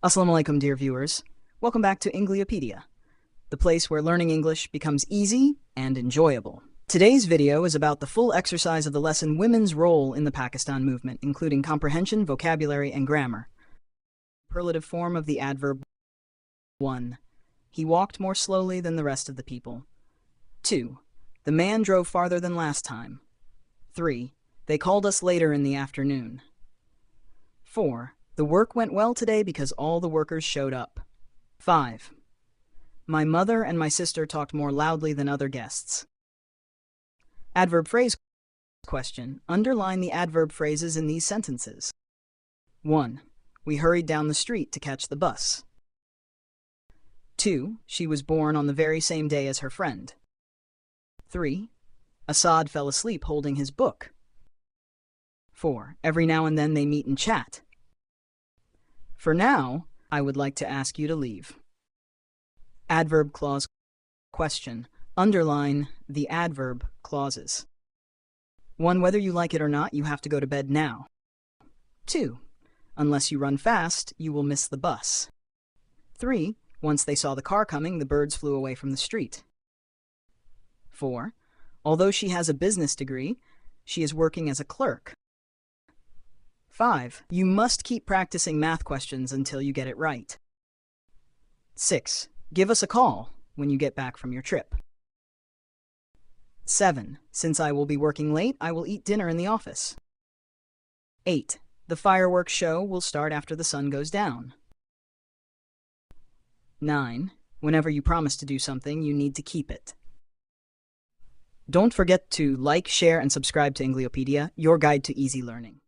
Assalamu alaikum, dear viewers. Welcome back to Engliopedia, the place where learning English becomes easy and enjoyable. Today's video is about the full exercise of the lesson Women's Role in the Pakistan Movement, including comprehension, vocabulary, and grammar. Superlative form of the adverb. 1. He walked more slowly than the rest of the people. 2. The man drove farther than last time. 3. They called us later in the afternoon. 4. The work went well today because all the workers showed up. 5. My mother and my sister talked more loudly than other guests. Adverb phrase question. Underline the adverb phrases in these sentences. 1. We hurried down the street to catch the bus. 2. She was born on the very same day as her friend. 3. Assad fell asleep holding his book. 4. Every now and then they meet and chat. For now, I would like to ask you to leave. Adverb clause question. Underline the adverb clauses. 1. Whether you like it or not, you have to go to bed now. 2. Unless you run fast, you will miss the bus. 3. Once they saw the car coming, the birds flew away from the street. 4. Although she has a business degree, she is working as a clerk. 5. You must keep practicing math questions until you get it right. 6. Give us a call when you get back from your trip. 7. Since I will be working late, I will eat dinner in the office. 8. The fireworks show will start after the sun goes down. 9. Whenever you promise to do something, you need to keep it. Don't forget to like, share, and subscribe to Engliopedia, your guide to easy learning.